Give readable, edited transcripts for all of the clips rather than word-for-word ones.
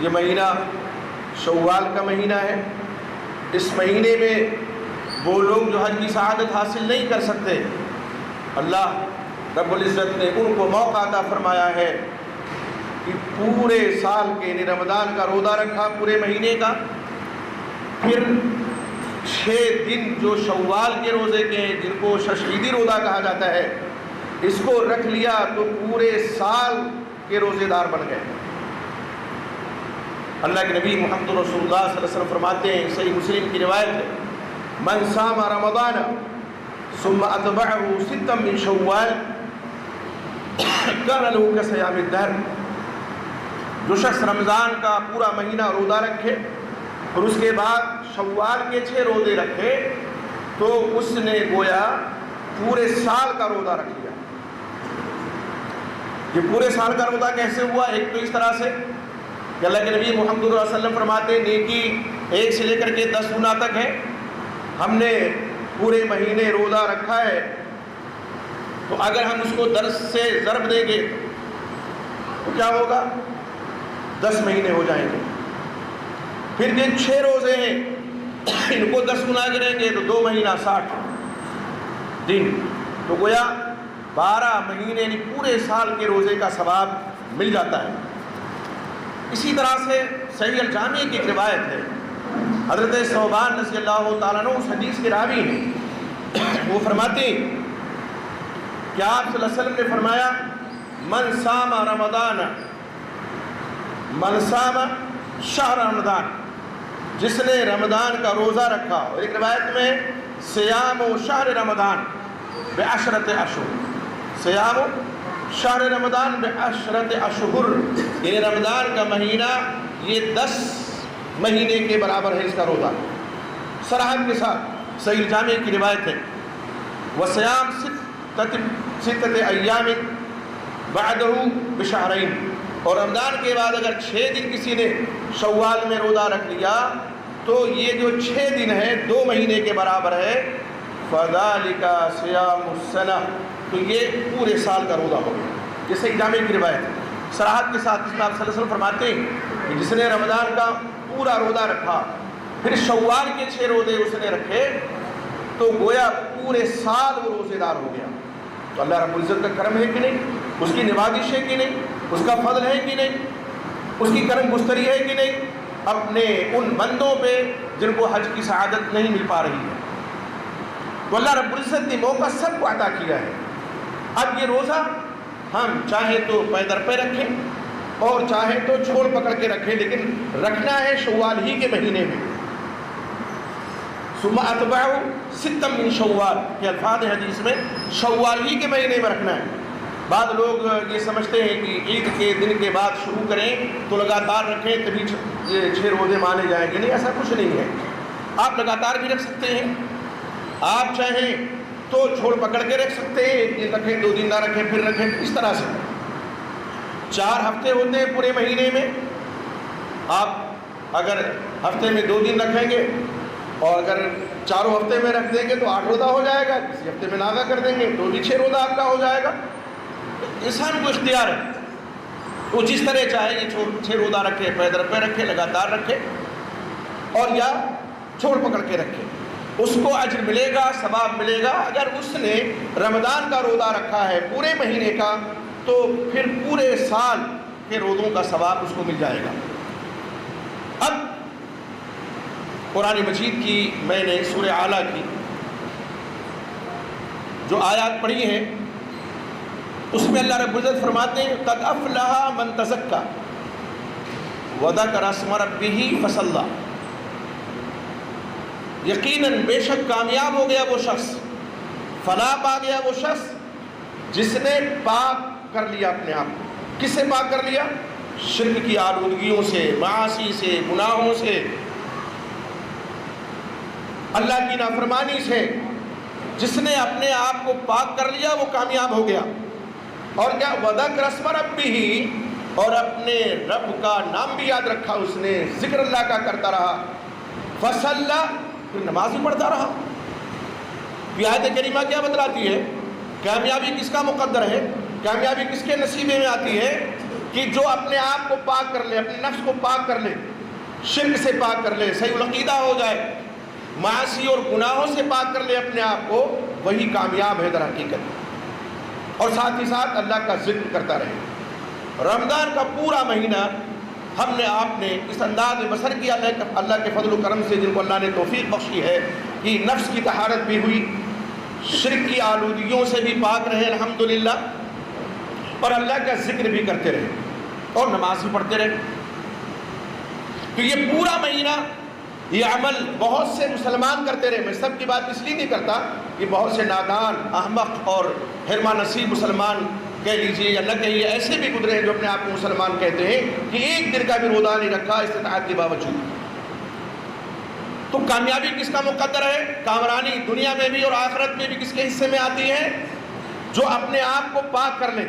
یہ مہینہ شوال کا مہینہ ہے. اس مہینے میں وہ لوگ جو حج کی سعادت حاصل نہیں کر سکتے، اللہ رب العزت نے ان کو موقع عطا فرمایا ہے کہ پورے سال کے، یعنی رمضان کا روزہ رکھا پورے مہینے کا، پھر 6 دن جو شوال کے روزے کے ہیں جن کو ششیدی روزہ کہا جاتا ہے، اس کو رکھ لیا تو پورے سال کے روزے دار بن گئے. اللہ کے نبی محمد رسول اللہ صلی اللہ علیہ وسلم فرماتے ہیں، صحیح مسلم کی روایت ہے، من صام رمضان ثم اتبعه 6 من شوال كان له كصيام الدهر. جو شخص رمضان کا پورا مہینہ روزہ رکھے اور اس کے بعد شوال کے 6 روزے رکھے تو اس نے گویا پورے سال کا روزہ رکھ لیا. یہ پورے سال کا روزہ کیسے ہوا؟ ایک تو اس طرح سے کہ اللہ کے نبی محمد صلی اللہ علیہ وسلم فرماتے ہیں نیکی 1 سے لے کر کے 10 گنا تک ہے. ہم نے پورے مہینے روزہ رکھا ہے تو اگر ہم اس کو 10 سے ضرب دیں گے تو کیا ہوگا؟ 10 مہینے ہو جائیں گے. پھر یہ 6 روزے ہیں، ان کو 10 گنا کریں گے تو 2 مہینہ 60 دن، تو گویا 12 مہینے یعنی پورے سال کے روزے کا ثواب مل جاتا ہے. اسی طرح سے صحیح الجامع کی ایک روایت ہے، حضرت ثوبان رضی اللہ تعالیٰ عنہ اس حدیث کے راوی ہیں، وہ فرماتے ہیں کہ آپ صلی اللہ علیہ وسلم نے فرمایا من صام رمضان، من صام شہر رمضان، جس نے رمضان کا روزہ رکھا. اور ایک روایت میں صیام و شہر رمضان بعشرۃ اشہر، صیام و شہر رمضان بعشرۃ اشہر، یہ رمضان کا مہینہ یہ 10 مہینے کے برابر ہے اس کا روزہ. صراحت کے ساتھ صحیح جامع کی روایت ہے، وصیام 6 ایام بعدہ بشہرین، اور رمضان کے بعد اگر 6 دن کسی نے شوال میں روزہ رکھ لیا تو یہ جو 6 دن ہے 2 مہینے کے برابر ہے. فذلک صیام السنہ، تو یہ پورے سال کا روزہ ہو گیا. یہ صحیح جامع کی روایت ہے. صراحت کے ساتھ اس میں آپ صلی اللہ علیہ وسلم فرماتے ہیں کہ جس نے رمضان کا پورا روزہ رکھا پھر شوال کے 6 روزے اس نے رکھے تو گویا پورے سال وہ روزے دار ہو گیا. تو اللہ رب العزت کا کرم ہے کہ نہیں، اس کی نوازش ہے کہ نہیں، اس کا فضل ہے کہ نہیں، اس کی کرم گستری ہے کہ نہیں اپنے ان بندوں پہ جن کو حج کی سعادت نہیں مل پا رہی ہے. تو اللہ رب العزت نے موقع سب کو عطا کیا ہے. اب یہ روزہ ہم چاہیں تو پیدر پہ رکھیں اور چاہیں تو چھوڑ پکڑ کے رکھیں، لیکن رکھنا ہے شوال ہی کے مہینے میں. ثم اتبعوا 6 من شوال کے الفاظ حدیث میں شوال ہی کے مہینے میں رکھنا ہے. بعض لوگ یہ سمجھتے ہیں کہ عید کے دن کے بعد شروع کریں تو لگاتار رکھیں تبھی یہ 6 روزے مانے جائیں گے. نہیں، ایسا کچھ نہیں ہے. آپ لگاتار بھی رکھ سکتے ہیں، آپ چاہیں تو چھوڑ پکڑ کے رکھ سکتے ہیں، 1 دن رکھیں 2 دن نہ رکھیں پھر رکھیں. اس طرح سے 4 ہفتے ہوتے ہیں پورے مہینے میں. آپ اگر ہفتے میں 2 دن رکھیں گے اور اگر 4 ہفتے میں رکھ دیں گے تو 8 روزہ ہو جائے گا. کسی ہفتے میں ناغہ کر دیں گے تو بھی 6 روزہ آپ کا ہو جائے گا. انسان کو اختیار ہے، وہ جس طرح چاہے یہ 6 روزہ رکھے، پیدر پہ رکھے، لگاتار رکھے اور یا چھوڑ پکڑ کے رکھے. اس کو اجر ملے گا، ثواب ملے گا. اگر اس نے رمضان کا روزہ رکھا ہے پورے مہینے کا تو پھر پورے سال کے روزوں کا ثواب اس کو مل جائے گا. اب قرآن مجید کی میں نے سورہ اعلیٰ کی جو آیات پڑھی ہیں اس میں اللہ رب العزت فرماتے ہیں قد افلح من تزکا وذکر اسم ربہ فصلی، یقیناً بے شک کامیاب ہو گیا وہ شخص، فلاح پا گیا وہ شخص جس نے پاک کر لیا اپنے آپ کو. کس سے پاک کر لیا؟ شرک کی آلودگیوں سے، معاصی سے، گناہوں سے، اللہ کی نافرمانی سے. جس نے اپنے آپ کو پاک کر لیا وہ کامیاب ہو گیا. اور کیا؟ وذکر اسم ربہ، اور اپنے رب کا نام بھی یاد رکھا اس نے، ذکر اللہ کا کرتا رہا. فصلی، پھر نماز بھی پڑھتا رہا. یہ آیت کریمہ کیا بتلاتی ہے؟ کامیابی کس کا مقدر ہے؟ کامیابی کس کے نصیبے میں آتی ہے؟ کہ جو اپنے آپ کو پاک کر لے، اپنے نفس کو پاک کر لے، شرک سے پاک کر لے، صحیح العقیدہ ہو جائے، معاصی اور گناہوں سے پاک کر لے اپنے آپ کو، وہی کامیاب ہے در حقیقت۔ اور ساتھ ہی ساتھ اللہ کا ذکر کرتا رہے۔ رمضان کا پورا مہینہ ہم نے آپ نے اس انداز میں بسر کیا، اللہ کے فضل و کرم سے، جن کو اللہ نے توفیق بخشی ہے کہ نفس کی طہارت بھی ہوئی، شرک کی آلودگیوں سے بھی پاک رہے الحمدللہ، اور اللہ کا ذکر بھی کرتے رہے اور نماز بھی پڑھتے رہے۔ تو یہ پورا مہینہ یہ عمل بہت سے مسلمان کرتے رہے۔ میں سب کی بات اس لیے نہیں کرتا کہ بہت سے نادان، احمق اور حرمہ نصیب مسلمان کہہ لیجئے یا نہ کہیے، ایسے بھی گزرے ہیں جو اپنے آپ کو مسلمان کہتے ہیں کہ ایک دن کا بھی روزہ نہیں رکھا استطاعت کے باوجود۔ تو کامیابی کس کا مقدر ہے؟ کامرانی دنیا میں بھی اور آخرت میں بھی کس کے حصے میں آتی ہے؟ جو اپنے آپ کو پاک کر لیں۔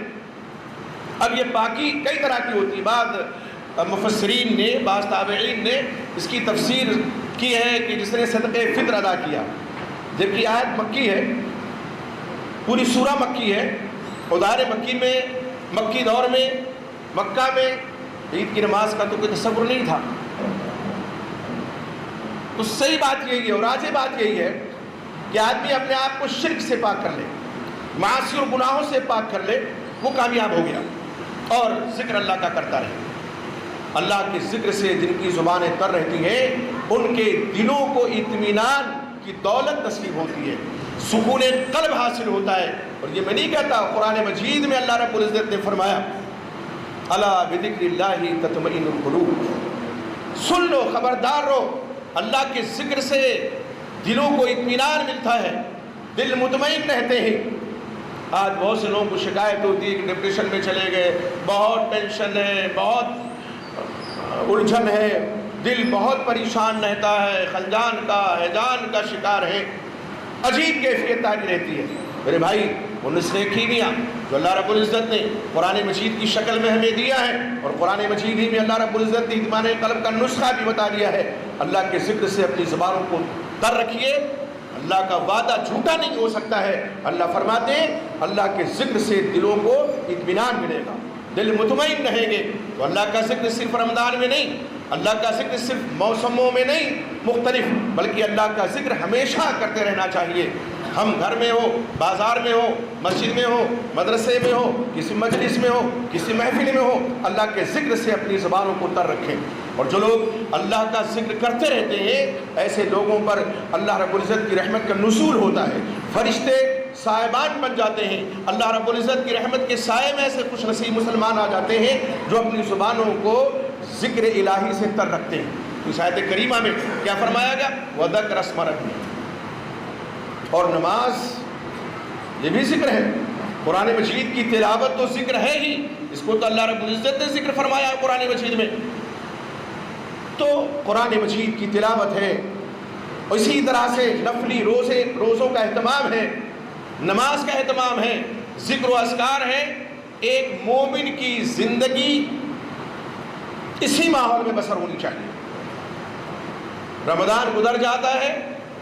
اب یہ پاکی کئی طرح کی ہوتی ہے، بعض مفسرین نے، بعض تابعین نے اس کی تفسیر کی ہے کہ جس نے صدقہ فطر ادا کیا، جبکہ آیت مکی ہے، پوری سورہ مکی ہے، ادار مکی میں، مکی دور میں، مکہ میں عید کی نماز کا تو کوئی تصور نہیں تھا۔ تو صحیح بات یہی ہے اور راجح بات یہی ہے کہ آدمی اپنے آپ کو شرک سے پاک کر لے، معاصی اور گناہوں سے پاک کر لے، وہ کامیاب ہو گیا، اور ذکر اللہ کا کرتا رہے۔ اللہ کے ذکر سے جن کی زبانیں تر رہتی ہیں ان کے دلوں کو اطمینان کی دولت نصیب ہوتی ہے، سکون قلب حاصل ہوتا ہے۔ اور یہ میں نہیں کہتا، قرآن مجید میں اللہ رب العزت نے فرمایا الا بذکر اللہ تطمئن القلوب، سن لو، خبردار رہو، اللہ کے ذکر سے دلوں کو اطمینان ملتا ہے، دل مطمئن رہتے ہیں۔ آج بہت سے لوگوں کو شکایت ہوتی ہے کہ ڈپریشن میں چلے گئے، بہت ٹینشن ہے، بہت الجھن ہے، دل بہت پریشان رہتا ہے، خلجان کا، ہیجان کا شکار ہے، عجیب کیفیت تاری رہتی ہے۔ میرے بھائی، وہ نسخے کیمیا جو اللہ رب العزت نے قرآن مجید کی شکل میں ہمیں دیا ہے، اور قرآن مجید ہی میں اللہ رب العزت نے اطمینان قلب کا نسخہ بھی بتا دیا ہے۔ اللہ کے ذکر سے اپنی زبانوں کو تر رکھیے، اللہ کا وعدہ جھوٹا نہیں ہو سکتا ہے۔ اللہ فرماتے ہیں اللہ کے ذکر سے دلوں کو اطمینان ملے گا، دل مطمئن رہیں گے۔ تو اللہ کا ذکر صرف رمضان میں نہیں، اللہ کا ذکر صرف موسموں میں نہیں مختلف، بلکہ اللہ کا ذکر ہمیشہ کرتے رہنا چاہیے۔ ہم گھر میں ہو، بازار میں ہو، مسجد میں ہو، مدرسے میں ہو، کسی مجلس میں ہو، کسی محفل میں ہو، اللہ کے ذکر سے اپنی زبانوں کو تر رکھیں۔ اور جو لوگ اللہ کا ذکر کرتے رہتے ہیں، ایسے لوگوں پر اللہ رب العزت کی رحمت کا نزول ہوتا ہے، فرشتے صاحبان بن جاتے ہیں، اللہ رب العزت کی رحمت کے سائے میں ایسے خوش نصیب مسلمان آ جاتے ہیں جو اپنی زبانوں کو ذکر الہی سے تر رکھتے ہیں۔ اس آیت کریمہ میں کیا فرمایا گیا؟ وَذَكْرَ اسْمَ رَبِّكَ، اور نماز یہ بھی ذکر ہے، قرآن مجید کی تلاوت تو ذکر ہے ہی، اس کو تو اللہ رب العزت نے ذکر فرمایا ہے قرآن مجید میں۔ تو قرآن مجید کی تلاوت ہے، اور اسی طرح سے نفلی روزوں کا اہتمام ہے، نماز کا اہتمام ہے، ذکر و اذکار ہے۔ ایک مومن کی زندگی اسی ماحول میں بسر ہونی چاہیے۔ رمضان گزر جاتا ہے،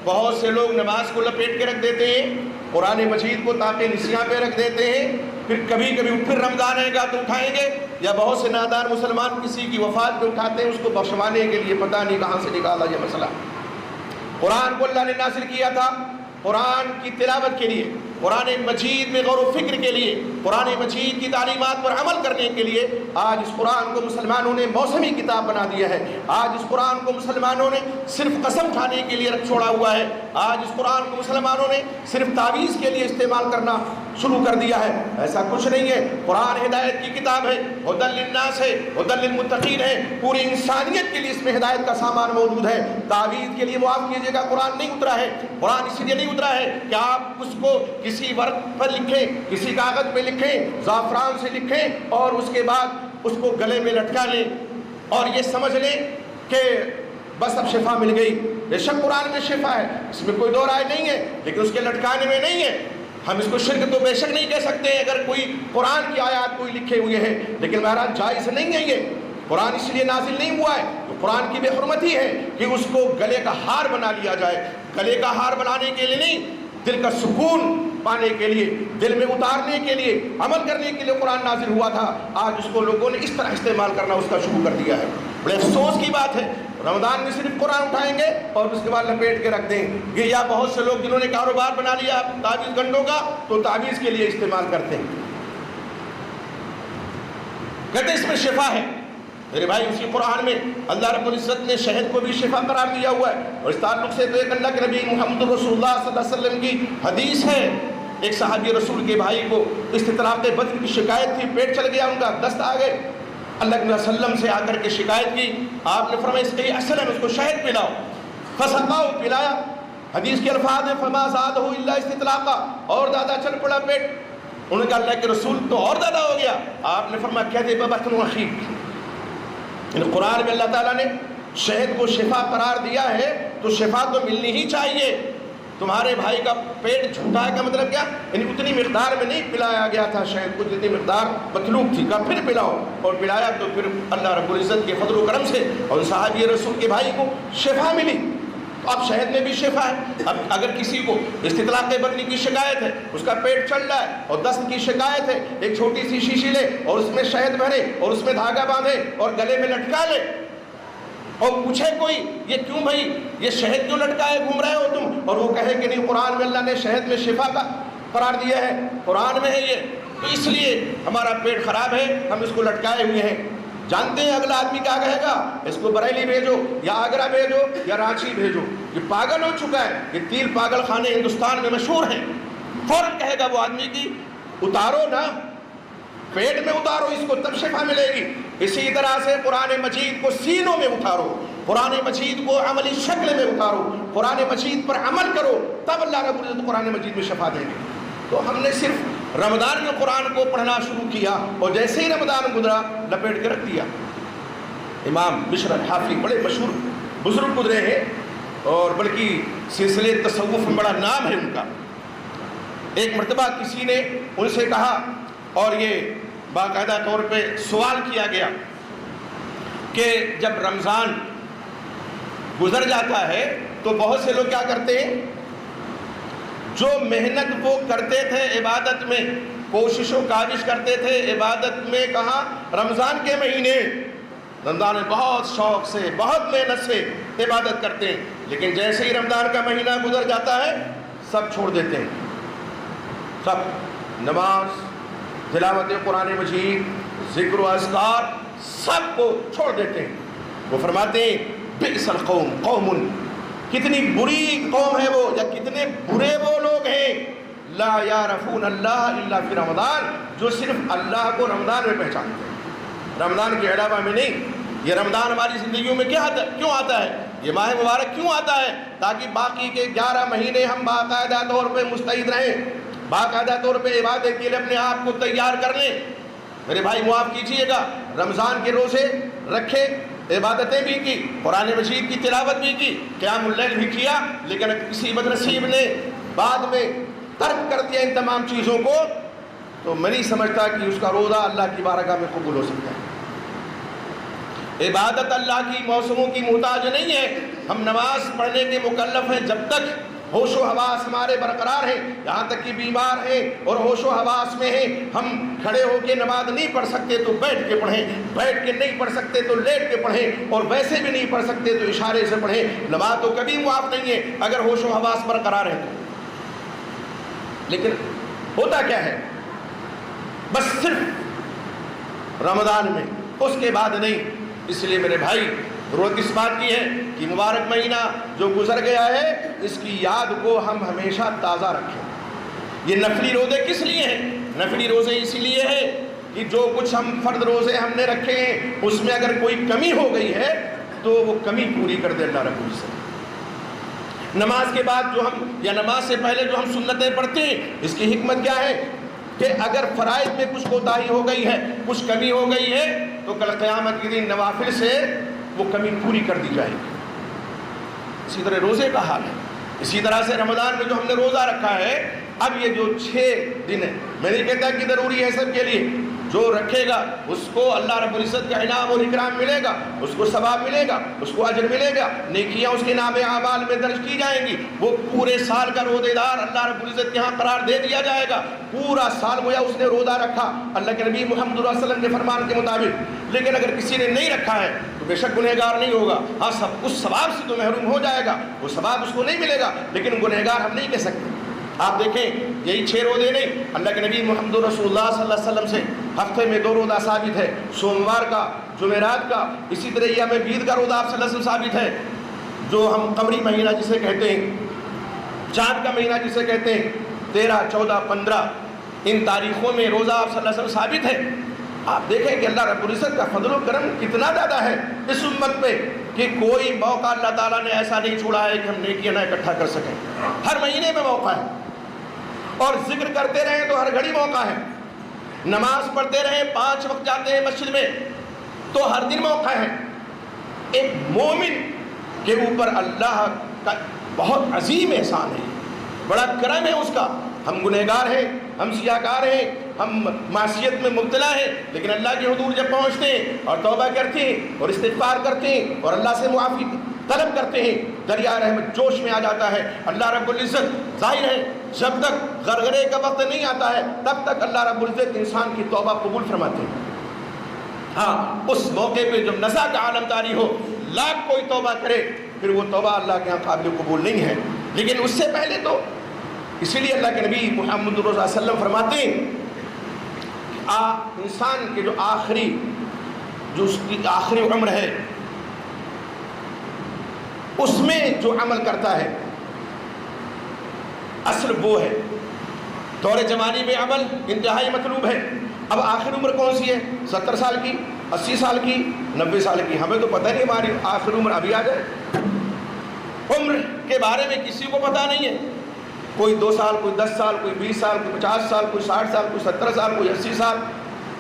بہت سے لوگ نماز کو لپیٹ کے رکھ دیتے ہیں، قرآن مجید کو تاکہ نسیاں پہ رکھ دیتے ہیں، پھر کبھی پھر رمضان آئے گا تو اٹھائیں گے، یا بہت سے نادار مسلمان کسی کی وفات پہ اٹھاتے ہیں اس کو بخشوانے کے لیے، پتہ نہیں کہاں سے نکالا یہ مسئلہ۔ قرآن کو اللہ نے نازل کیا تھا قرآن کی تلاوت کے لیے، قرآن مجید میں غور و فکر کے لیے، قرآن مجید کی تعلیمات پر عمل کرنے کے لیے۔ آج اس قرآن کو مسلمانوں نے موسمی کتاب بنا دیا ہے، آج اس قرآن کو مسلمانوں نے صرف قسم کھانے کے لیے رکھ چھوڑا ہوا ہے، آج اس قرآن کو مسلمانوں نے صرف تعویذ کے لیے استعمال کرنا شروع کر دیا ہے۔ ایسا کچھ نہیں ہے، قرآن ہدایت کی کتاب ہے، ھدی للناس ہے، ھدی للمتقین ہے، پوری انسانیت کے لیے اس میں ہدایت کا سامان موجود ہے۔ تعویذ کے لیے معاف کیجیے گا، قرآن نہیں اترا ہے، قرآن اس لیے نہیں اترا ہے کہ آپ اس کو کسی ورق پر لکھیں، کسی کاغذ پہ لکھیں، زعفران سے لکھیں اور اس کے بعد اس کو گلے میں لٹکا لیں اور یہ سمجھ لیں کہ بس اب شفا مل گئی۔ بے شک قرآن میں شفا ہے، اس میں کوئی دو رائے نہیں ہے، لیکن اس کے لٹکانے میں نہیں ہے۔ ہم اس کو شرک تو بے شک نہیں کہہ سکتے اگر کوئی قرآن کی آیات کوئی لکھے ہوئے ہیں، لیکن بہرحال جائز نہیں ہے۔ یہ قرآن اس لیے نازل نہیں ہوا ہے تو قرآن کی بے حرمتی ہے کہ اس کو گلے کا ہار بنا لیا جائے۔ گلے کا ہار بنانے کے لیے نہیں، دل کا سکون پانے کے لیے، دل میں اتارنے کے لیے، عمل کرنے کے لیے قرآن نازل ہوا تھا، آج اس کو لوگوں نے اس طرح استعمال کرنا اس کا شروع کر دیا ہے۔ بڑے افسوس کی بات ہے، رمضان میں صرف قرآن اٹھائیں گے اور اس کے بعد لپیٹ کے رکھ دیں گے، یا بہت سے لوگ جنہوں نے کاروبار بنا لیا تعویذ گنڈوں کا تو تعویذ کے لیے استعمال کرتے ہیں، کہتے ہیں اس میں شفا ہے۔ میرے بھائی اسی قرآن میں اللہ رب العزت نے شہد کو بھی شفا قرار دیا ہوا ہے، اور اس تعلق سے تو ایک اللہ کے نبی محمد رسول اللہ صلی اللہ علیہ وسلم کی حدیث ہے، ایک صحابی رسول کے بھائی کو استطلاق بدن کی شکایت تھی، پیٹ چل گیا ان کا، دست آ گئے، اللہ کے وسلم سے آ کر کے شکایت کی، آپ نے فرمایا اس کے اصل میں اس کو شہد پلاؤ، فسقاؤ، پلایا، حدیث کے الفاظ ہیں فما زادہ الا استطلاقا، اور زیادہ چل پڑا پیٹ، انہوں نے کہا اللہ کے رسول تو اور زیادہ ہو گیا، آپ نے فرمایا کہہ دے بطن اخیک، یعنی قرآن میں اللہ تعالیٰ نے شہد کو شفا قرار دیا ہے تو شفا تو ملنی ہی چاہیے۔ تمہارے بھائی کا پیٹ جھوٹا ہے کا مطلب کیا؟ یعنی اتنی مقدار میں نہیں پلایا گیا تھا شہد کو جتنی مقدار مطلوب تھی، کہا پھر پلاؤ، اور پلایا تو پھر اللہ رب العزت کے فضل و کرم سے اور صحابی رسول کے بھائی کو شفا ملی۔ تو اب شہد میں بھی شفا ہے۔ اب اگر کسی کو استطلاق بدنی کی شکایت ہے، اس کا پیٹ چل رہا ہے اور دست کی شکایت ہے، ایک چھوٹی سی شیشی لے اور اس میں شہد بھرے اور اس میں دھاگا باندھے اور گلے میں لٹکا لے، اور پوچھے کوئی یہ کیوں بھائی یہ شہد کیوں لٹکائے گھوم رہے ہو تم، اور وہ کہے کہ نہیں قرآن میں اللہ نے شہد میں شفا کا قرار دیا ہے، قرآن میں ہے یہ، تو اس لیے ہمارا پیٹ خراب ہے ہم اس کو لٹکائے ہوئے ہیں۔ جانتے ہیں اگلا آدمی کیا کہے گا؟ اس کو بریلی بھیجو یا آگرہ بھیجو یا رانچی بھیجو، یہ پاگل ہو چکا ہے، یہ 3 پاگل خانے ہندوستان میں مشہور ہیں۔ فوراً کہے گا وہ آدمی کی اتارو نا، پیٹ میں اتارو اس کو تب شفا ملے گی۔ اسی طرح سے قرآن مجید کو سینوں میں اتارو، قرآن مجید کو عملی شکل میں اتارو، قرآن مجید پر عمل کرو، تب اللہ رب العزت قرآن مجید میں شفا دیں گے۔ تو ہم نے صرف رمضان میں قرآن کو پڑھنا شروع کیا اور جیسے ہی رمضان گزرا لپیٹ کے رکھ دیا۔ امام بشر الحافی بڑے مشہور بزرگ گزرے ہیں اور بلکہ سلسلے تصوف میں بڑا نام ہے ان کا۔ ایک مرتبہ کسی نے ان سے کہا، اور یہ باقاعدہ طور پہ سوال کیا گیا کہ جب رمضان گزر جاتا ہے تو بہت سے لوگ کیا کرتے ہیں، جو محنت وہ کرتے تھے عبادت میں، کوشش و کاوش کرتے تھے عبادت میں، کہاں رمضان کے مہینے، رمضان میں بہت شوق سے بہت محنت سے عبادت کرتے ہیں، لیکن جیسے ہی رمضان کا مہینہ گزر جاتا ہے سب چھوڑ دیتے ہیں، سب نماز، تلاوت قرآن مجید، ذکر و اذکار سب کو چھوڑ دیتے ہیں۔ وہ فرماتے ہیں بئس القوم قوم، کتنی بری قوم ہے وہ، یا کتنے برے وہ لوگ ہیں، لا یعرفون اللہ الا فی رمضان، جو صرف اللہ کو رمضان میں پہچانتے ہیں، رمضان کے علاوہ میں نہیں۔ یہ رمضان ہماری زندگیوں میں کیوں آتا ہے؟ یہ ماہ مبارک کیوں آتا ہے؟ تاکہ باقی کے 11 مہینے ہم باقاعدہ طور پہ مستعد رہیں، باقاعدہ طور پہ عبادت کے لیے اپنے آپ کو تیار کر لیں۔ میرے بھائی معاف کیجیے گا، رمضان کے روزے رکھے، عبادتیں بھی کی، قرآن مجید کی تلاوت بھی کی، قیام اللیل بھی کیا، لیکن کسی بد نصیب نے بعد میں ترک کر دیا ان تمام چیزوں کو، تو میں نہیں سمجھتا کہ اس کا روزہ اللہ کی بارگاہ میں قبول ہو سکتا ہے۔ عبادت اللہ کی موسموں کی محتاج نہیں ہے، ہم نماز پڑھنے کے مکلف ہیں جب تک ہوش و حواس ہمارے برقرار ہیں، یہاں تک کہ بیمار ہیں اور ہوش و حواس میں ہیں، ہم کھڑے ہو کے نماز نہیں پڑھ سکتے تو بیٹھ کے پڑھیں، بیٹھ کے نہیں پڑھ سکتے تو لیٹ کے پڑھیں، اور ویسے بھی نہیں پڑھ سکتے تو اشارے سے پڑھیں۔ نماز تو کبھی معاف نہیں ہے اگر ہوش و حواس برقرار ہے تو۔ لیکن ہوتا کیا ہے، بس صرف رمضان میں، اس کے بعد نہیں۔ اس لیے میرے بھائی ضرورت اس بات کی ہے کہ مبارک مہینہ جو گزر گیا ہے اس کی یاد کو ہم ہمیشہ تازہ رکھیں۔ یہ نفلی روزے کس لیے ہیں؟ نفلی روزے اسی لیے ہیں کہ جو کچھ ہم فرض روزے ہم نے رکھے ہیں اس میں اگر کوئی کمی ہو گئی ہے تو وہ کمی پوری کر دے اللہ رب العزت۔ نماز کے بعد جو ہم، یا نماز سے پہلے جو ہم سنتیں پڑھتے ہیں، اس کی حکمت کیا ہے کہ اگر فرائض میں کچھ کوتاہی ہو گئی ہے، کچھ کمی ہو گئی ہے، تو کل قیامت کے دن نوافل سے وہ کمی پوری کر دی جائے گی۔ اسی طرح روزے کا حال ہے، اسی طرح سے رمضان میں جو ہم نے روزہ رکھا ہے، اب یہ جو 6 دن ہے، میں نہیں کہتا کہ ضروری ہے سب کے لیے، جو رکھے گا اس کو اللہ رب العزت کا انعام اور اکرام ملے گا، اس کو ثواب ملے گا، اس کو اجر ملے گا، نیکیاں اس کے نام اعمال میں درج کی جائیں گی، وہ پورے سال کا روزے دار اللہ رب العزت کے ہاں قرار دے دیا جائے گا، پورا سال گویا اس نے روزہ رکھا اللہ کے نبی محمد صلی اللہ علیہ وسلم کے فرمان کے مطابق۔ لیکن اگر کسی نے نہیں رکھا ہے تو بے شک گنہگار نہیں ہوگا، ہاں سب اس ثواب سے تو محروم ہو جائے گا، وہ ثواب اس کو نہیں ملے گا، لیکن گنہگار ہم نہیں کہہ سکتے۔ آپ دیکھیں یہی 6 روزے نہیں، اللہ کے نبی محمد رسول اللہ صلی اللہ علیہ وسلم سے ہفتے میں 2 روزہ ثابت ہے، سوموار کا، جمعرات کا، اسی طرح ایام بیض کا روزہ آپ صلی اللہ علیہ وسلم ثابت ہے، جو ہم قمری مہینہ جسے کہتے ہیں، چاند کا مہینہ جسے کہتے ہیں، 13، 14، 15 ان تاریخوں میں روزہ آپ صلی اللہ علیہ وسلم ثابت ہے۔ آپ دیکھیں کہ اللہ رب العزت کا فضل و کرم کتنا زیادہ ہے اس امت پہ کہ کوئی موقع اللہ تعالیٰ نے ایسا نہیں چھوڑا ہے کہ ہم نیکیاں نہ اکٹھا کر سکیں۔ ہر مہینے میں موقع ہے، اور ذکر کرتے رہیں تو ہر گھڑی موقع ہے، نماز پڑھتے رہیں، 5 وقت جاتے ہیں مسجد میں تو ہر دن موقع ہے۔ ایک مومن کے اوپر اللہ کا بہت عظیم احسان ہے، بڑا کرم ہے اس کا۔ ہم گنہگار ہیں، ہم سیاہکار ہیں، ہم معصیت میں مبتلا ہیں، لیکن اللہ کے حضور جب پہنچتے ہیں اور توبہ کرتے ہیں اور استغفار کرتے ہیں اور اللہ سے معافی طلب کرتے ہیں، دریا رحمت جوش میں آ جاتا ہے۔ اللہ رب العزت ظاہر ہے جب تک غرغرے کا وقت نہیں آتا ہے تب تک اللہ رب العزت انسان کی توبہ قبول فرماتے ہیں۔ ہاں اس موقع پہ جب نزا کا عالم طاری ہو، لاکھ کوئی توبہ کرے، پھر وہ توبہ اللہ کے یہاں قابل قبول نہیں ہے۔ لیکن اس سے پہلے تو اسی لیے اللہ کے نبی محمد صلی اللہ علیہ وسلم فرماتے ہیں انسان کے جو اس کی آخری عمر ہے اس میں جو عمل کرتا ہے اصل وہ ہے۔ دور جوانی میں عمل انتہائی مطلوب ہے۔ اب آخر عمر کون سی ہے؟ 70 سال کی، 80 سال کی، 90 سال کی؟ ہمیں تو پتہ نہیں ہماری آخر عمر ابھی آ جائے۔ عمر کے بارے میں کسی کو پتہ نہیں ہے، کوئی 2 سال، کوئی 10 سال، کوئی 20 سال، کوئی 50 سال، کوئی 60 سال، کوئی 70 سال، کوئی 80 سال،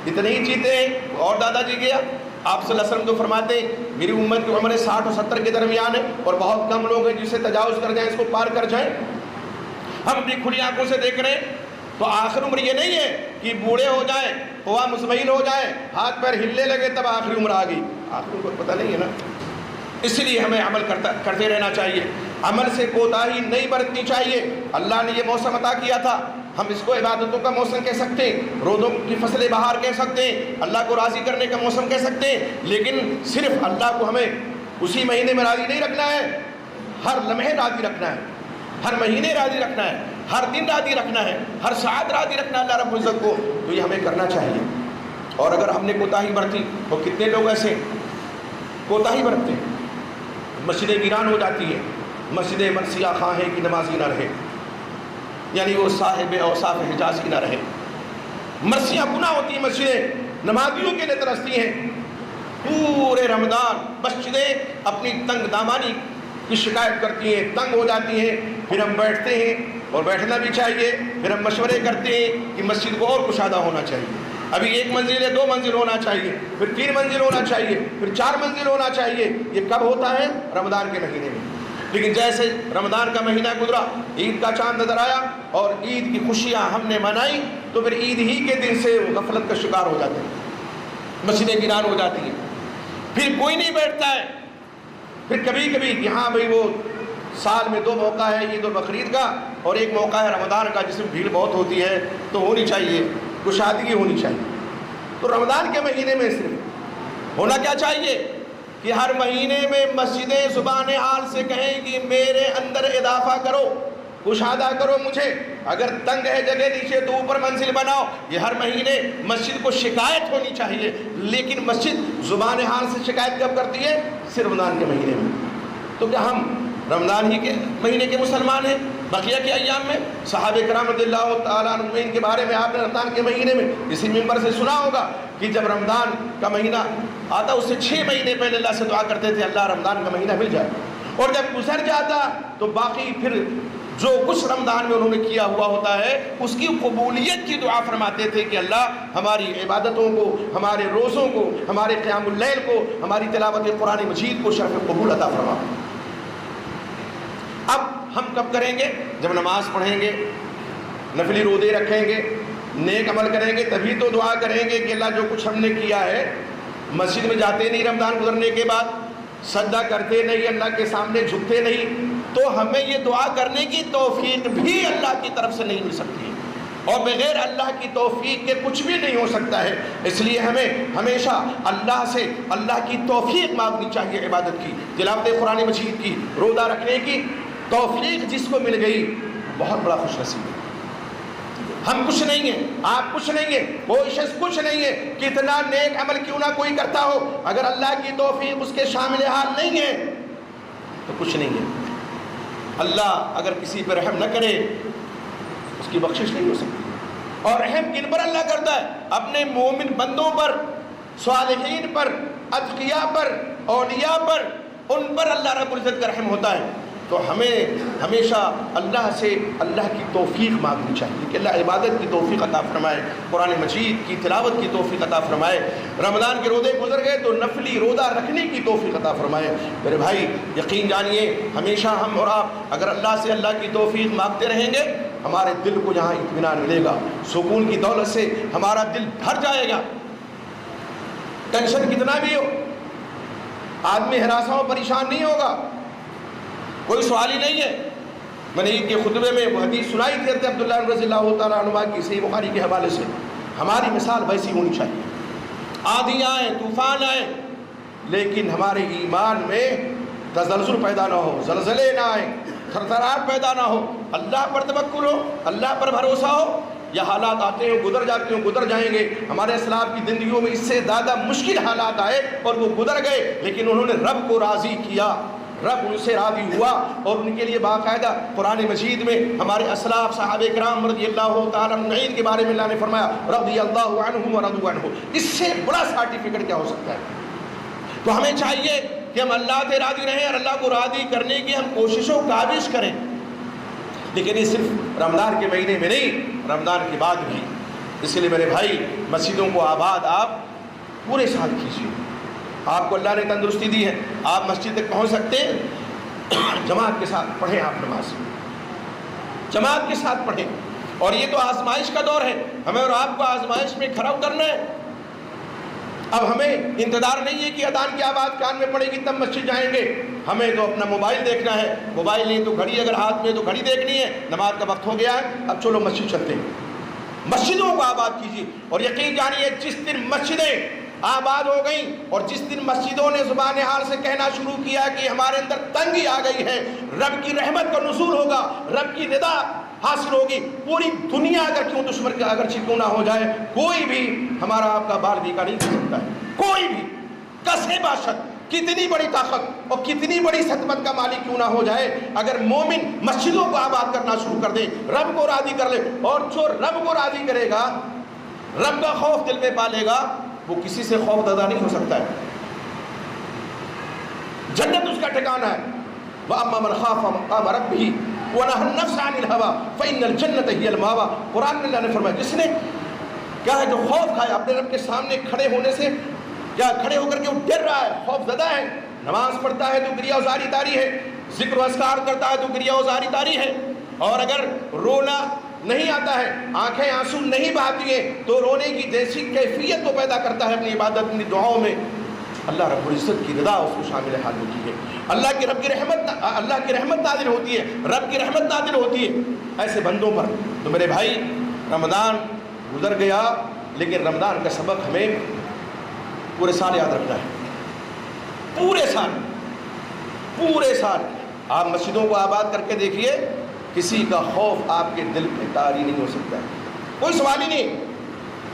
اتنے ہی جیتے ہیں۔ اور دادا جی گیا آپ صلی اللہ علیہ وسلم تو فرماتے ہیں میری امت کی عمر 60 اور 70 کے درمیان ہے، اور بہت کم لوگ ہیں جسے تجاوز کر جائیں، اس کو پار کر جائیں۔ ہم اپنی کھلی آنکھوں سے دیکھ رہے ہیں تو آخر عمر یہ نہیں ہے کہ بوڑھے ہو جائیں، ہوا مطمئن ہو جائیں، ہاتھ پیر ہلنے لگے تب آخری عمر آ گئی، آخر عمر پتہ نہیں ہے نا۔ اس لیے ہمیں عمل کرتے رہنا چاہیے، عمل سے کوتاہی نہیں برتنی چاہیے۔ اللہ نے یہ موسم عطا کیا تھا، ہم اس کو عبادتوں کا موسم کہہ سکتے ہیں، روزوں کی فصل بہار کہہ سکتے ہیں، اللہ کو راضی کرنے کا موسم کہہ سکتے ہیں، لیکن صرف اللہ کو ہمیں اسی مہینے میں راضی نہیں رکھنا ہے، ہر لمحے راضی رکھنا ہے، ہر مہینے راضی رکھنا ہے، ہر دن راضی رکھنا ہے، ہر ساعت راضی رکھنا ہے اللہ رب العزت کو، تو یہ ہمیں کرنا چاہیے۔ اور اگر ہم نے کوتاہی برتی تو کتنے لوگ ایسے کوتاہی برتتے ہیں، مسجدیں ویران ہو جاتی ہیں، مسجدیں مرثیہ خواہ ہیں کہ نمازی نہ رہے، یعنی وہ صاحب اوصاف حجاز کی نہ رہے، مرثیہ گناہ ہوتی ہیں، مسجدیں نمازیوں کے لیے ترستی ہیں۔ پورے رمضان مسجدیں اپنی تنگ دامانی کی شکایت کرتی ہیں، تنگ ہو جاتی ہیں، پھر ہم بیٹھتے ہیں اور بیٹھنا بھی چاہیے، پھر ہم مشورے کرتے ہیں کہ مسجد کو اور کشادہ ہونا چاہیے، ابھی 1 منزل ہے، 2 منزل ہونا چاہیے، پھر 3 منزل ہونا چاہیے، پھر 4 منزل ہونا چاہیے۔ یہ کب ہوتا ہے؟ رمضان کے مہینے میں۔ لیکن جیسے رمضان کا مہینہ گزرا، عید کا چاند نظر آیا اور عید کی خوشیاں ہم نے منائی، تو پھر عید ہی کے دن سے غفلت کا شکار ہو جاتے ہیں، مسجدیں ویران ہو جاتی ہیں، پھر کوئی نہیں بیٹھتا ہے۔ پھر کبھی کبھی یہاں بھئی وہ سال میں 2 موقع ہے، عید اور بقرعید کا، اور ایک موقع ہے رمضان کا جس میں بھیڑ بہت ہوتی ہے، تو ہونی چاہیے، کشادگی ہونی چاہیے۔ تو رمضان کے مہینے میں صرف ہونا کیا چاہیے کہ ہر مہینے میں مسجدیں زبان حال سے کہیں کہ میرے اندر اضافہ کرو، کشادہ کرو مجھے، اگر تنگ ہے جگہ نیچے تو اوپر منزل بناؤ۔ یہ ہر مہینے مسجد کو شکایت ہونی چاہیے، لیکن مسجد زبان حال سے شکایت کب کرتی ہے؟ صرف رمضان کے مہینے میں۔ تو کیا ہم رمضان ہی کے مہینے کے مسلمان ہیں؟ بقیہ کے ایام میں صحابہ کرام رضی اللہ تعالیٰ عنہ کے بارے میں آپ نے رمضان کے مہینے میں اسی منبر سے سنا ہوگا کہ جب رمضان کا مہینہ آتا اس سے 6 مہینے پہلے اللہ سے دعا کرتے تھے اللہ رمضان کا مہینہ مل جائے، اور جب گزر جاتا تو باقی پھر جو کچھ رمضان میں انہوں نے کیا ہوا ہوتا ہے اس کی قبولیت کی دعا فرماتے تھے کہ اللہ ہماری عبادتوں کو، ہمارے روزوں کو، ہمارے قیام اللیل کو، ہماری تلاوت قرآن مجید کو شرف قبول عطا فرما۔ اب ہم کب کریں گے؟ جب نماز پڑھیں گے، نفلی روزے رکھیں گے، نیک عمل کریں گے تبھی تو دعا کریں گے کہ اللہ جو کچھ ہم نے کیا ہے، مسجد میں جاتے نہیں رمضان گزرنے کے بعد، سجدہ کرتے نہیں، اللہ کے سامنے جھکتے نہیں، تو ہمیں یہ دعا کرنے کی توفیق بھی اللہ کی طرف سے نہیں مل سکتی، اور بغیر اللہ کی توفیق کے کچھ بھی نہیں ہو سکتا ہے۔ اس لیے ہمیں ہمیشہ اللہ سے اللہ کی توفیق مانگنی چاہیے، عبادت کی، تلاوت قرآن مجید کی، روزہ رکھنے کی توفیق جس کو مل گئی بہت بڑا خوش نصیب ہے۔ ہم کچھ نہیں ہیں، آپ کچھ نہیں ہیں، کوئی شخص کچھ نہیں ہے، کتنا نیک عمل کیوں نہ کوئی کرتا ہو، اگر اللہ کی توفیق اس کے شامل حال نہیں ہے تو کچھ نہیں ہے۔ اللہ اگر کسی پر رحم نہ کرے اس کی بخشش نہیں ہو سکتی، اور رحم کن پر اللہ کرتا ہے؟ اپنے مومن بندوں پر، صالحین پر، اتقیاء پر، اولیاء پر، ان پر اللہ رب العزت کا رحم ہوتا ہے۔ تو ہمیں ہمیشہ اللہ سے اللہ کی توفیق مانگنی چاہیے کہ اللہ عبادت کی توفیق عطا فرمائے، قرآن مجید کی تلاوت کی توفیق عطا فرمائے، رمضان کے روزے گزر گئے تو نفلی روزہ رکھنے کی توفیق عطا فرمائے۔ میرے بھائی یقین جانیے، ہمیشہ ہم اور آپ اگر اللہ سے اللہ کی توفیق مانگتے رہیں گے، ہمارے دل کو یہاں اطمینان ملے گا، سکون کی دولت سے ہمارا دل بھر جائے گا۔ ٹینشن کتنا بھی ہو، آدمی ہراساں و پریشان نہیں ہوگا، کوئی سوال ہی نہیں ہے۔ میں نے عید کے خطبے میں وہ حدیث سنائی تھی حضرت عبداللہ رضی اللہ تعالیٰ عنہ کی، صحیح بخاری کے حوالے سے۔ ہماری مثال ویسی ہونی چاہیے، آندھی آئے، طوفان آئے، لیکن ہمارے ایمان میں تزلزل پیدا نہ ہو، زلزلے نہ آئے، تھرتھراہٹ پیدا نہ ہو، اللہ پر توکل ہو، اللہ پر بھروسہ ہو۔ یہ حالات آتے ہیں، گزر جاتے ہیں، گزر جائیں گے۔ ہمارے اسلاف کی زندگیوں میں اس سے زیادہ مشکل حالات آئے اور وہ گزر گئے، لیکن انہوں نے رب کو راضی کیا، رب ان سے راضی ہوا، اور ان کے لیے باقاعدہ قرآن مجید میں ہمارے اسلاف صحابہ کرام رضی اللہ تعالیٰ عنہ کے بارے میں اللہ نے فرمایا رضی اللہ عنہم ورضوا عنہ۔ اس سے بڑا سرٹیفکیٹ کیا ہو سکتا ہے؟ تو ہمیں چاہیے کہ ہم اللہ سے راضی رہیں اور اللہ کو راضی کرنے کی ہم کوشش و کاوش کریں، لیکن یہ صرف رمضان کے مہینے میں نہیں، رمضان کے بعد بھی۔ اس لیے میرے بھائی مسجدوں کو آباد آپ پورے سال کیجیے، آپ کو اللہ نے تندرستی دی ہے، آپ مسجد تک پہنچ سکتے ہیں، جماعت کے ساتھ پڑھیں، آپ نماز جماعت کے ساتھ پڑھیں۔ اور یہ تو آزمائش کا دور ہے، ہمیں اور آپ کو آزمائش میں کھڑا کرنا ہے۔ اب ہمیں انتظار نہیں ہے کہ اذان کی آواز کان میں پڑے گی تب مسجد جائیں گے، ہمیں تو اپنا موبائل دیکھنا ہے، موبائل نہیں تو گھڑی اگر ہاتھ میں تو گھڑی دیکھنی ہے، نماز کا وقت ہو گیا ہے، اب چلو مسجد چلتے ہیں۔ مسجدوں کو آباد کیجیے، اور یقین جانیے جس دن مسجدیں آباد ہو گئیں اور جس دن مسجدوں نے زبان حال سے کہنا شروع کیا کہ ہمارے اندر تنگی آ گئی ہے، رب کی رحمت کا نزول ہوگا، رب کی رضا حاصل ہوگی، پوری دنیا اگر کیوں دشمن کا اگر کیوں نہ ہو جائے، کوئی بھی ہمارا آپ کا بال بیکا نہیں کر سکتا ہے، کوئی بھی کسے باشد، کتنی بڑی طاقت اور کتنی بڑی سطوت کا مالک کیوں نہ ہو جائے، اگر مومن مسجدوں کو آباد کرنا شروع کر دے، رب کو راضی کر لے، اور جو رب کو راضی کرے گا، رب کا خوف دل میں پالے گا، وہ کسی سے خوف زدہ نہیں ہو سکتا ہے، جنت اس کا ٹھکانہ ہے۔ وَأَمَّا مَنْ خَافَ مَقَامَ رَبِّهِ وَنَهَى النَّفْسَ عَنِ الْهَوَىٰ فَإِنَّ الْجَنَّةَ هِيَ الْمَأْوَىٰ۔ قرآن میں اللہ نے فرمایا جس نے کیا ہے، جو خوف کھائے اپنے رب کے سامنے کھڑے ہونے سے، کیا کھڑے ہو کر کے وہ ڈر رہا ہے، خوف زدہ ہے، نماز پڑھتا ہے تو گریہ وزاری طاری ہے، ذکر و اذکار کرتا ہے تو گریہ وزاری طاری ہے، اور اگر رونا نہیں آتا ہے، آنکھیں آنسو نہیں بہاتی ہیں، تو رونے کی جیسی کیفیت وہ پیدا کرتا ہے اپنی عبادت، اپنی دعاؤں میں، اللہ رب العزت کی رضا اس کو شامل حال ہوتی ہے، اللہ کی رحمت نازل ہوتی ہے، رب کی رحمت نازل ہوتی ہے ایسے بندوں پر۔ تو میرے بھائی رمضان گزر گیا، لیکن رمضان کا سبق ہمیں پورے سال یاد رکھنا ہے، پورے سال آپ مسجدوں کو آباد کر کے دیکھیے، کسی کا خوف آپ کے دل پہ طاری نہیں ہو سکتا ہے، کوئی سوال ہی نہیں۔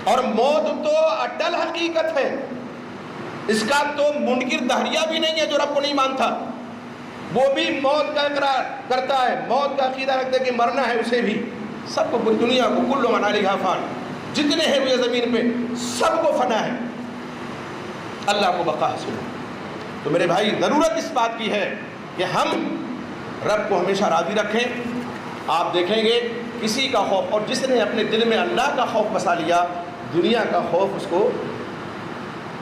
اور موت تو اٹل حقیقت ہے، اس کا تو منکر دہریہ بھی نہیں ہے جو رب کو نہیں مانتا، وہ بھی موت کا اقرار کرتا ہے، موت کا عقیدہ رکھتا ہے کہ مرنا ہے اسے بھی، سب کو، پوری دنیا کو، کل من علیہا فان، جتنے ہیں وہ زمین پہ سب کو فنا ہے، اللہ کو بقا حاصل ہو۔ تو میرے بھائی ضرورت اس بات کی ہے کہ ہم رب کو ہمیشہ راضی رکھیں۔ آپ دیکھیں گے کسی کا خوف، اور جس نے اپنے دل میں اللہ کا خوف بسا لیا، دنیا کا خوف اس کو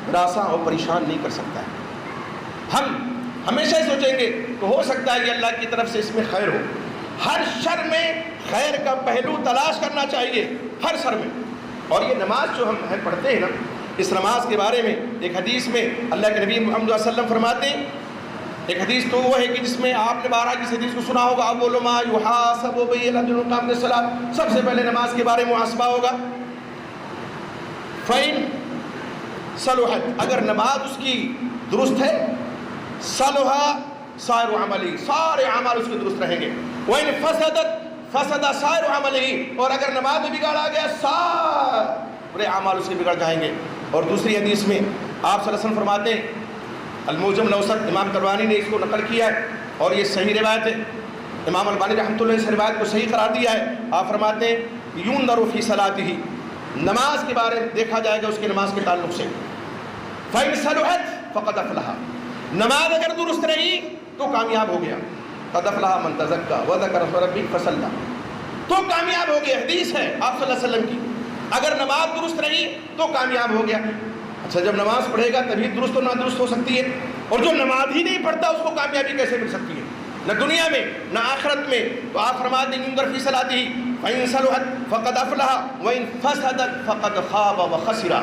ہراساں اور پریشان نہیں کر سکتا ہے۔ ہم ہمیشہ ہی سوچیں گے کہ ہو سکتا ہے کہ اللہ کی طرف سے اس میں خیر ہو، ہر شر میں خیر کا پہلو تلاش کرنا چاہیے، ہر شر میں اور یہ نماز جو ہم پڑھتے ہیں نا، اس نماز کے بارے میں ایک حدیث میں اللہ کے نبی محمد صلی اللہ علیہ وسلم فرماتے ہیں، ایک حدیث تو وہ ہے کہ جس میں آپ نے 12 کی حدیث کو سنا ہوگا، اول ما یحاسب به العبد یوم القیامۃ الصلاۃ، سب سے پہلے نماز کے بارے میں محاسبہ ہوگا. فَإِن صلحت، اگر نماز اس کی درست ہے، صلح سائر عملی، سارے اعمال اس کے درست رہیں گے. وَإِن فسدت فسد سائر عملی، اور اگر نماز میں بگاڑا گیا سارے اعمال اس کے بگڑ جائیں گے. اور دوسری حدیث میں آپ صلی اللہ علیہ وسلم فرماتے ہیں، الموجم الاوسط امام طبرانی نے اس کو نقل کیا ہے اور یہ صحیح روایت ہے، امام البانی رحمۃ اللہ اس روایت کو صحیح قرار دیا ہے. آپ فرماتے ہیں یُنظر فی صلاتہ، نماز کے بارے میں دیکھا جائے گا اس کی نماز کے تعلق سے. فَإِن صلحت فقد افلح، نماز اگر درست رہی تو کامیاب ہو گیا. قد افلح من تزکا وذکر اسم ربہ فصلی، تو کامیاب ہو گیا. حدیث ہے آپ صلی اللہ علیہ وسلم کی، اگر نماز درست رہی تو کامیاب ہو گیا. اچھا، جب نماز پڑھے گا تبھی درست اور نادرست ہو سکتی ہے، اور جو نماز ہی نہیں پڑھتا اس کو کامیابی کیسے مل سکتی ہے؟ نہ دنیا میں نہ آخرت میں. تو آپ فرماتے ہیں یُنظر فی صلاتہ فَإِن صلحت فقد افلح وَإِن فسدت فقد خاب وخسر،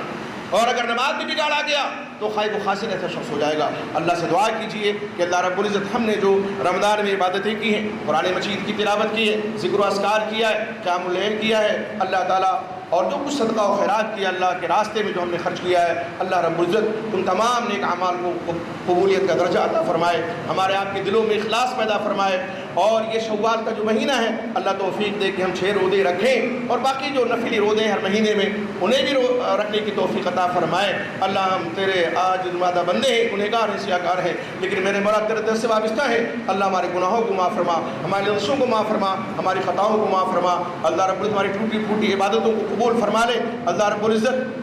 اور اگر نماز بھی بگاڑا گیا تو خائب و خاسر ایسا شخص ہو جائے گا. اللہ سے دعا کیجئے کہ اللہ رب العزت ہم نے جو رمضان میں عبادتیں کی ہیں، قرآن مجید کی تلاوت کی ہے، ذکر و اذکار کیا ہے، قیام اللیل کیا ہے، اللہ تعالیٰ اور جو کچھ صدقہ و خیرات کیا اللہ کے راستے میں جو ہم نے خرچ کیا ہے، اللہ رب العزت ان تمام نیک اعمال کو قبولیت کا درجہ عطا فرمائے، ہمارے آپ کے دلوں میں اخلاص پیدا فرمائے. اور یہ شوال کا جو مہینہ ہے اللہ توفیق دے کہ ہم 6 روزے رکھیں، اور باقی جو نفلی روزے ہر مہینے میں انہیں بھی رکھنے کی توفیق عطا فرمائے. اللہ ہم تیرے آج مادہ بندے ہیں، گنہگار ہیں، سیاہکار ہیں، لیکن میرے مولا تیرے در سے وابستہ ہیں. اللہ ہمارے گناہوں کو معاف فرما، ہمارے لفظوں کو معاف فرما، ہماری خطاؤں کو معاف فرما. اللہ رب العزت ہماری ٹوٹی پھوٹی عبادتوں کو قبول فرما لے. اللہ رب العزت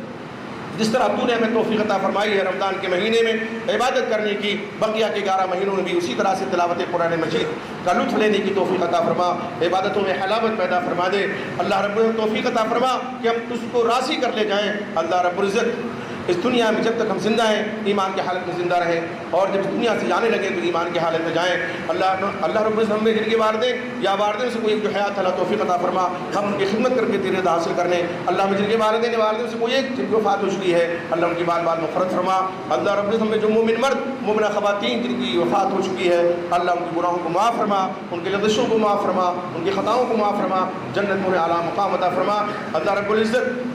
جس طرح تو نے ہمیں توفیق عطا فرمائی ہے رمضان کے مہینے میں عبادت کرنے کی، بقیہ کے 11 مہینوں میں بھی اسی طرح سے تلاوت قرآن مجید کا لطف لینے کی توفیق عطا فرما، عبادتوں میں حلاوت پیدا فرما دے. اللہ رب العزت توفیق عطا فرما کہ ہم اس کو راضی کر لے جائیں. اللہ رب العزت اس دنیا میں جب تک ہم زندہ ہیں ایمان کی حالت میں زندہ رہیں، اور جب اس دنیا سے جانے لگیں تو ایمان کی حالت میں جائیں. اللہ رب العزت ہمیں جن کے والدین یا والدین سے کوئی ایک جو حیات اللہ توفیق عطا فرما، ہم ان کی خدمت کر کے تیرے رضا حاصل کرنے. اللہ ہمیں جن کے والدین سے کوئی ایک جن کی وفات ہو چکی ہے اللہ ان کی بال مغفرت فرما. اللہ رب العزت ہمیں جو مومن مرد مومنہ خواتین جن کی وفات ہو چکی ہے اللہ ان کے گناہوں کو معاف فرما، ان کے لغزشوں کو معاف فرما، ان کی خطاؤں کو معاف فرما، جنت میں اعلیٰ مقام عطا فرما. اللہ رب العزت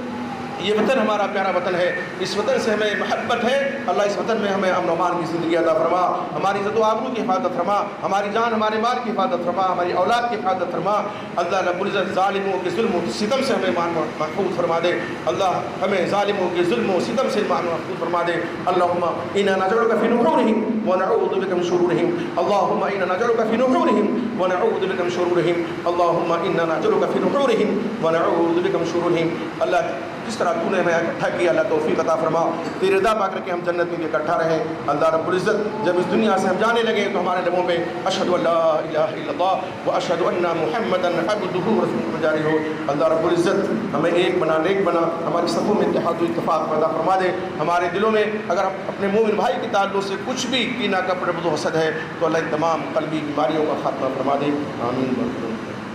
یہ وطن ہمارا پیارا وطن ہے، اس وطن سے ہمیں محبت ہے. اللہ اس وطن میں ہمیں امن و امان کی زندگی عطا فرما، ہماری عزت و آبرو کی حفاظت فرما، ہماری جان ہمارے مال کی حفاظت فرما، ہماری اولاد کی حفاظت فرما. اللہ رب العزت ظالموں کے ظلم و ستم سے ہمیں محفوظ فرما دے. اللہ ہمیں ظالموں کے ظلم و ستم سے محفوظ فرما دے. اللہم انا نجعلک فی نحورہم ونعوذ بک من شرورہم. اللہم انا نجعلک فی نحورہم ونعوذ بک من شرورہم. اللہم انا نجعلک فی نحورہم ونعوذ بک من شرورہم. اللہ جس طرح تو نے ہمیں اکٹھا کیا اللہ توفیق عطا فرما، تیرے رضا پا کر کے ہم جنت میں اکٹھا رہیں. اللہ رب العزت جب اس دنیا سے ہم جانے لگے تو ہمارے لبوں پہ اشہد ان لا الہ الا اللہ و اشہد ان محمدا عبدہ ورسولہ جاری ہو. اللہ رب العزت ہمیں ایک بنا، نیک بنا، ہماری صفوں میں اتحاد و اتفاق پیدا فرما دے. ہمارے دلوں میں اگر ہم اپنے مومن بھائی کے تعلق سے کچھ بھی کینہ، کپٹ، بغض و حسد ہے تو اللہ تمام قلبی بیماریوں کا خاتمہ فرما دے. آمین.